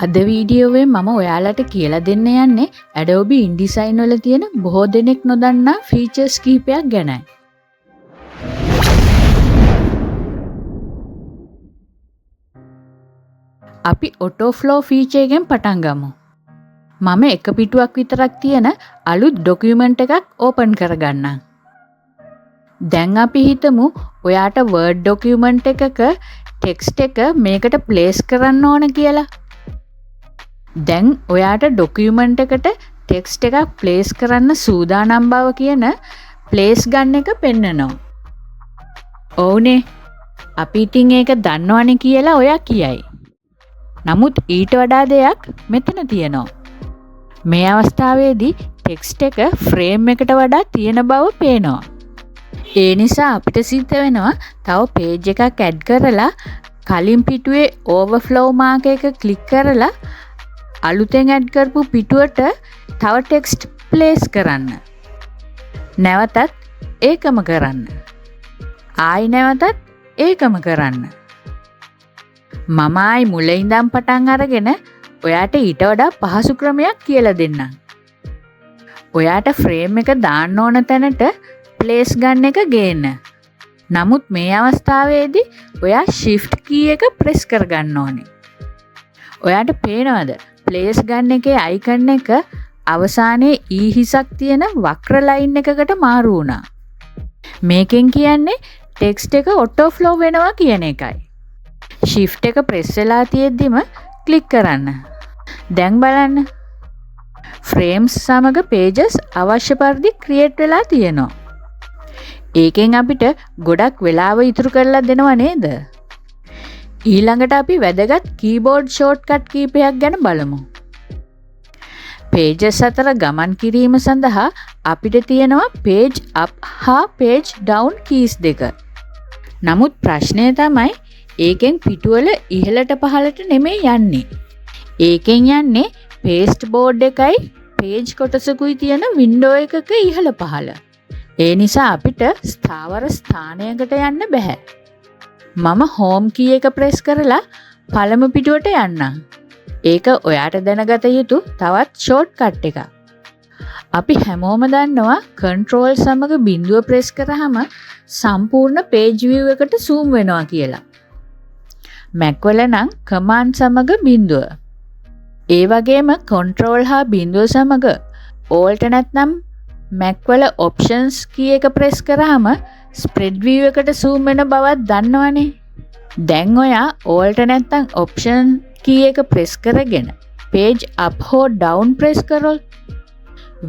අද වීඩියෝවේ මම ඔයාලට කියලා දෙන්න යන්නේ Adobe InDesign වල තියෙන බොහෝ දෙනෙක් නොදන්නා ෆීචර්ස් කිහිපයක් ගැනයි. අපි auto flow feature එකෙන් පටන් ගමු. මම එක පිටුවක් විතරක් තියෙන අලුත් document එකක් open කරගන්නම්. දැන් අපි හිතමු ඔයාට Word document එකක text එක මේකට place කරන්න ඕන කියලා. දැන් ඔයාට document එකට text එකක් place කරන්න සූදානම් බව කියන place ගන්න එක පෙන්නනවා. ඔව්නේ. අපි ඉතින් ඒක දන්නවනේ කියලා ඔයා කියයි. නමුත් ඊට වඩා දෙයක් මෙතන තියෙනවා. මේ අවස්ථාවේදී text එක frame එකට වඩා තියෙන බව පේනවා. ඒ නිසා අපිට සිද්ධ වෙනවා තව page එකක් add කරලා කලින් පිටුවේ overflow mark එක click කරලා අලුතෙන් add කරපු පිටුවට තව text place කරන්න. නැවතත් ඒකම කරන්න. ආයි නැවතත් ඒකම කරන්න. මම ආයි මුල ඉඳන් පටන් අරගෙන ඔයාට ඊට වඩා පහසු ක්‍රමයක් කියලා දෙන්නම්. ඔයාට frame එක දාන්න ඕන තැනට place ගන්න එක ගේන්න. නමුත් මේ අවස්ථාවේදී ඔයා shift key එක press කරගන්න ඕනේ. ඔයාට පේනවද? place ගන්න එකේ icon එක අවසානයේ e හිසක් තියෙන වක්‍ර line එකකට මාරු වුණා. මේකෙන් කියන්නේ text එක auto flow වෙනවා කියන එකයි. shift එක press වෙලා තියෙද්දිම click කරන්න. දැන් බලන්න. frames සමග pages අවශ්‍ය පරිදි create වෙලා තියෙනවා. ඒකෙන් අපිට ගොඩක් වෙලාව ඉතුරු කරලා දෙනව නේද? ඊළඟට අපි වැදගත් keyboard shortcut කීපයක් ගැන බලමු. pages අතර ගමන් කිරීම සඳහා අපිට තියෙනවා page up හා page down keys දෙක. නමුත් ප්‍රශ්නය තමයි ඒකෙන් පිටුවල ඉහළට පහළට නෙමෙයි යන්නේ. ඒකෙන් යන්නේ pasteboard එකයි page කොටසකුයි තියෙන window එකක ඉහළ පහළ. ඒ නිසා අපිට ස්ථාවර ස්ථානයකට යන්න බෑ. මම home key එක press කරලා පළමු පිටුවට යන්නම්. ඒක ඔයාට දැනගත යුතු තවත් shortcut එකක්. අපි හැමෝම දන්නවා control සමග බිඳුව press කරාම සම්පූර්ණ page view එකට zoom වෙනවා කියලා. Mac වල නම් command සමග බිඳුව. ඒ වගේම control හා බිඳුව සමග alt නැත්නම් Mac වල options key එක press කරාම spread view එකට zoom වෙන බවත් දන්නවනේ. දැන් ඔයා alt නැත්නම් option key එක press කරගෙන page up හෝ down press කරොත්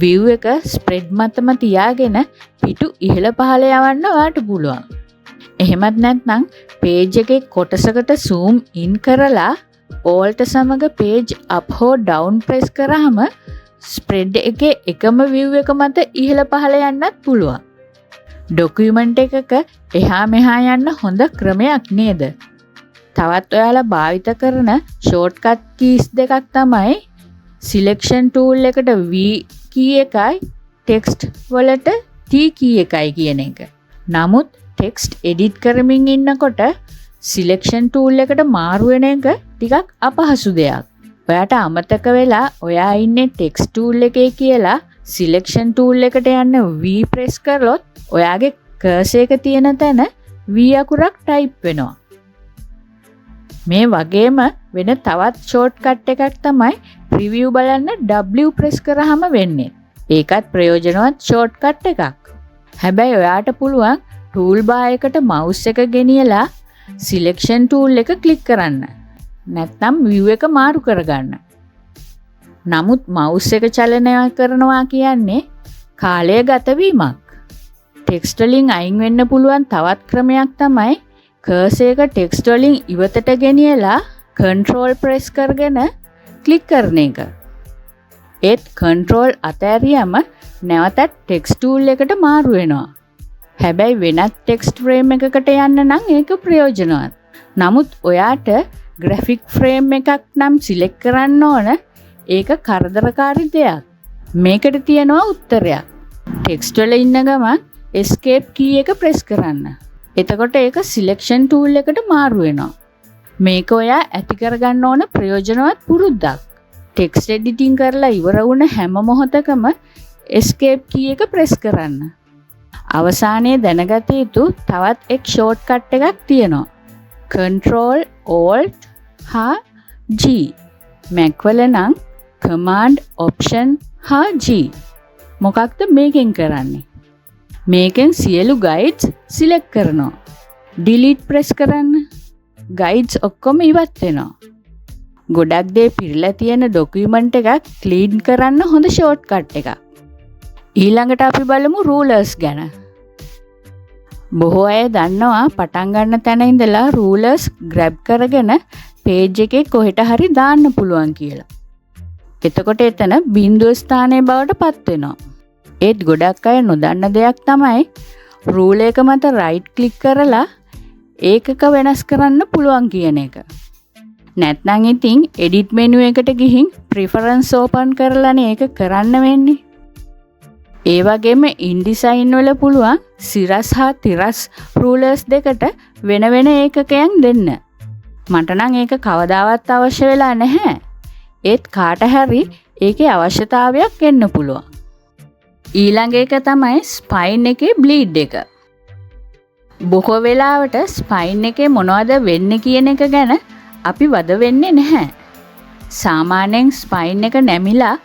view එක spread මතම තියාගෙන පිටු ඉහළ පහළ යවන්න ඔයාට පුළුවන්. එහෙමත් නැත්නම් page එකේ කොටසකට zoom in කරලා alt සමග page up හෝ down press කරාම spread එකේ එකම view එක මත ඉහළ පහළ යන්නත් පුළුවන්. document එකක එහා මෙහා යන්න හොඳ ක්‍රමයක් නේද? තවත් ඔයාලා භාවිත කරන shortcut keys දෙකක් තමයි selection tool එකට V key එකයි text වලට T key එකයි කියන එක. නමුත් text edit කරමින් ඉන්නකොට selection tool එකට මාරු වෙන එක ටිකක් අපහසු දෙයක්. ඔයාට අමතක වෙලා ඔයා ඉන්නේ text tool එකේ කියලා selection tool එකට යන්න V press කරලොත් ඔයාගේ cursor එක තියෙන තැන V අකුරක් type වෙනවා. මේ වගේම වෙන තවත් shortcut එකක් තමයි preview බලන්න W press කරාම වෙන්නේ. ඒකත් ප්‍රයෝජනවත් shortcut එකක්. හැබැයි ඔයාට පුළුවන් toolbar එකට mouse එක ගෙනියලා selection tool එක click කරන්න. නැත්නම් view එක මාරු කරගන්න. නමුත් mouse එක චලනය කරනවා කියන්නේ කාලය ගතවීමක්. text වලින් අයින් වෙන්න පුළුවන් තවත් ක්‍රමයක් තමයි cursor එක text වලින් ඉවතට ගෙනියලා control press කරගෙන click කරන එක. ඒත් control අතෑරියම නැවතත් text tool එකට මාරු වෙනවා. හැබැයි වෙනත් text frame එකකට යන්න නම් ඒක ප්‍රයෝජනවත්. නමුත් ඔයාට graphic frame එකක් නම් select කරන්න ඕන. ඒක කරදරකාරී දෙයක්. මේකට තියෙනවා උත්තරයක්. text වල ඉන්න ගමන් escape key එක press කරන්න. එතකොට ඒක selection tool එකට මාරු වෙනවා. මේක ඔයා ඇති කරගන්න ඕන ප්‍රයෝජනවත් පුරුද්දක්. ටෙක්ස්ට් එඩිටින් කරලා ඉවර වුණ හැම මොහොතකම escape key එක press කරන්න. අවසානයේ දැනගත යුතු තවත් එක් shortcut එකක් තියෙනවා. Control Alt හා G. Mac වල නම් Command Option හා G. මොකක්ද මේකෙන් කරන්නේ? මේකෙන් සියලු guides select කරනවා. delete press කරන්න. guides ඔක්කොම ඉවත් වෙනවා. ගොඩක් දේ පිරලා තියෙන document එකක් clean කරන්න හොඳ shortcut එකක්. ඊළඟට අපි බලමු rulers ගැන. බොහෝ අය දන්නවා පටන් ගන්න තැන ඉඳලා rulers grab කරගෙන page එකේ කොහෙට හරි දාන්න පුළුවන් කියලා. එතකොට එතන බිංදුව ස්ථානයේ බවට පත් වෙනවා. ඒත් ගොඩක් අය නොදන්න දෙයක් තමයි rule එක මත right click කරලා ඒකක වෙනස් කරන්න පුළුවන් කියන එක. නැත්නම් ඉතින් edit menu එකට ගිහින් preference open කරලානේ ඒක කරන්න වෙන්නේ. ඒ වගේම InDesign වල පුළුවන් සිරස් හා තිරස් rulers දෙකට වෙන වෙන ඒකකයන් දෙන්න. මට නම් ඒක කවදාවත් අවශ්‍ය වෙලා නැහැ. ඒත් කාට හරි ඒකේ අවශ්‍යතාවයක් එන්න පුළුවන්. ඊළඟ එක තමයි spine එකේ bleed එක. බොහෝ වෙලාවට spine එකේ මොනවද වෙන්නේ කියන එක ගැන අපි වද වෙන්නේ නැහැ. සාමාන්‍යයෙන් spine එක නැමිලා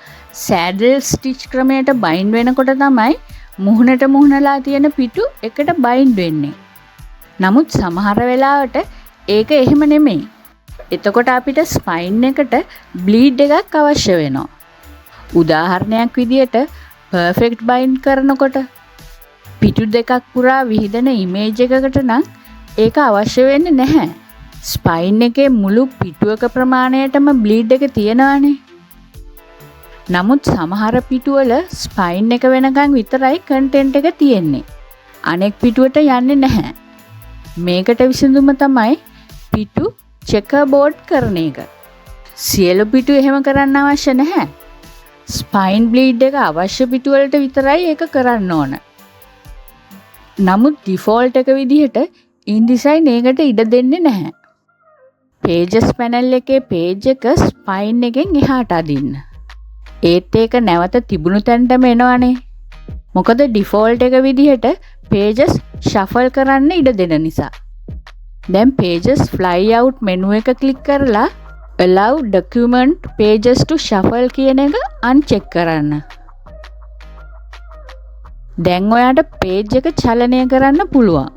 saddle stitch ක්‍රමයට bind වෙනකොට තමයි මුහුණට මුහුණලා තියෙන පිටු එකට bind වෙන්නේ. නමුත් සමහර වෙලාවට ඒක එහෙම නෙමෙයි. එතකොට අපිට spine එකට bleed එකක් අවශ්‍ය වෙනවා. උදාහරණයක් විදියට perfect bind කරනකොට පිටු දෙකක් පුරා විහිදෙන image එකකට නම් ඒක අවශ්‍ය වෙන්නේ නැහැ. spine එකේ මුළු පිටුවක ප්‍රමාණයටම bleed එක තියෙනවානේ. නමුත් සමහර පිටුවල spine එක වෙනකන් විතරයි content එක තියෙන්නේ. අනෙක් පිටුවට යන්නේ නැහැ. මේකට විසඳුම තමයි පිටු checkerboard කරන එක. සියලු පිටු එහෙම කරන්න අවශ්‍ය නැහැ. spine bleed එක අවශ්‍ය පිටු වලට විතරයි ඒක කරන්න ඕන. නමුත් default එක විදිහට InDesign ඒකට ඉඩ දෙන්නේ නැහැ. pages panel එකේ page එක spine එකෙන් එහාට අදින්න. ඒත් ඒක නැවත තිබුණු තැනටම එනවනේ. මොකද default එක විදිහට pages shuffle කරන්න ඉඩ දෙන නිසා. දැන් pages fly out menu එක click කරලා allow document pages to shuffle කියන එක uncheck කරන්න. දැන් ඔයාට page එක චලනය කරන්න පුළුවන්.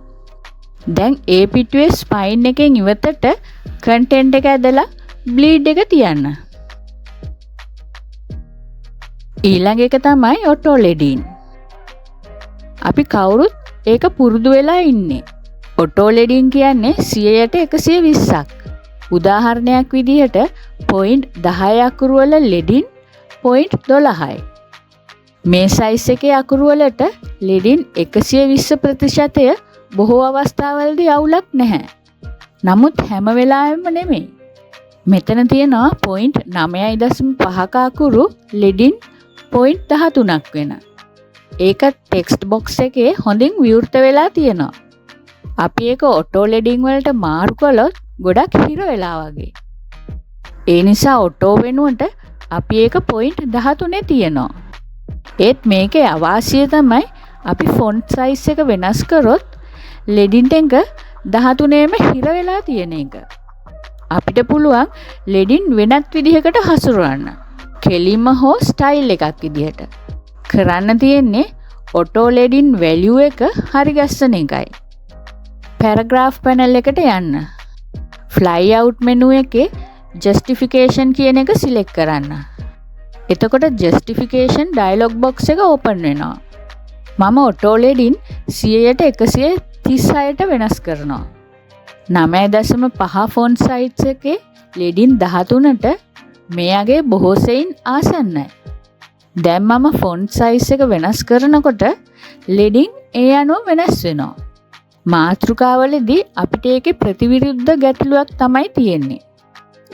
දැන් ඒ පිටුවේ spine එකෙන් ඉවතට content එක ඇදලා bleed එක තියන්න. ඊළඟ එක තමයි auto leading. අපි කවුරුත් ඒක පුරුදු වෙලා ඉන්නේ. auto leading කියන්නේ 100ට 120ක්. උදාහරණයක් විදිහට point 10 අකුරු වල leading point 12යි. මේ size එකේ අකුරු වලට leading 120% බොහෝ අවස්ථාවලදී අවුලක් නැහැ. නමුත් හැම වෙලාවෙම නෙමෙයි. මෙතන තියෙනවා point 9.5ක අකුරු leading point 13ක් වෙන. ඒක text box එකේ හොඳින් විවෘත වෙලා තියෙනවා. අපි ඒක auto leading වලට මාරු කළොත් ගොඩක් හිර වෙලා වගේ. ඒ නිසා auto වෙනුවට අපි ඒක point 13 තියනවා. ඒත් මේකේ අවාසිය තමයි අපි font size එක වෙනස් කරොත් leading එක 13ෙම හිර වෙලා තියෙන එක. අපිට පුළුවන් leading වෙනත් විදිහකට හසුරවන්න. කෙලින්ම හෝ style එකක් විදිහට. කරන්න තියෙන්නේ auto leading value එක හරි ගස්සන එකයි. paragraph panel එකට යන්න. fly out menu එකේ justification කියන එක select කරන්න. එතකොට justification dialog box එක open වෙනවා. මම auto leading 100ට 136ට වෙනස් කරනවා. 9.5 font size එකේ leading 13ට මෙයාගේ බොහෝ සෙයින් ආසන්නයි. දැන් මම font size එක වෙනස් කරනකොට leading ඒ අනුව වෙනස් වෙනවා. මාතෘකාවලදී අපිට ඒකේ ප්‍රතිවිරුද්ධ ගැටලුවක් තමයි තියෙන්නේ.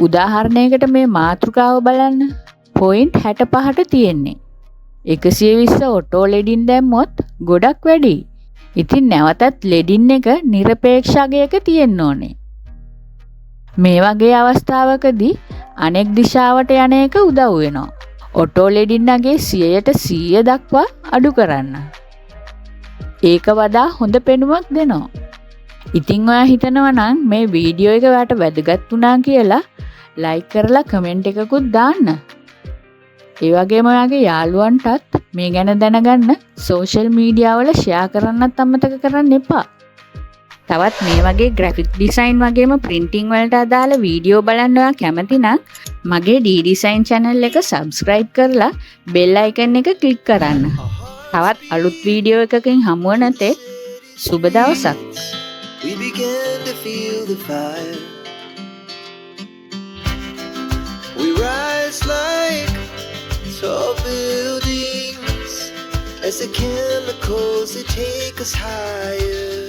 උදාහරණයකට මේ මාතෘකාව බලන්න. point 65ට තියෙන්නේ. 120 auto leading දැම්මොත් ගොඩක් වැඩි. ඉතින් නැවතත් leading එක নিরপেක්ෂ අගයක තියෙන්න ඕනේ. මේ වගේ අවස්ථාවකදී අනෙක් දිශාවට යන එක උදව් වෙනවා. ඔටෝ ලෙඩින්නගේ 100% දක්වා අඩු කරන්න. ඒක වඩා හොඳ පෙනුමක් දෙනවා. ඉතින් ඔයා හිතනවා නම් මේ වීඩියෝ එක ඔයාට වැදගත් වුණා කියලා ලයික් කරලා කමෙන්ට් එකකුත් දාන්න. ඒ වගේම ඔයාගේ යාළුවන්ටත් මේ ගැන දැනගන්න සෝෂල් මීඩියා වල ෂෙයා කරන්නත් අමතක කරන්න එපා. තවත් මේ වගේ ග්‍රැෆික් ඩිසයින් වගේම ප්‍රින්ටිං වලට අදාළ වීඩියෝ බලන්න ඔයා කැමති නම් මගේ D-Design channel එක subscribe කරලා bell icon එක click කරන්න. තවත් අලුත් වීඩියෝ එකකින් හමු වෙන තෙක් සුබ දවසක්. We began to feel the fire. We rise like tall buildings as the chemicals they take us higher.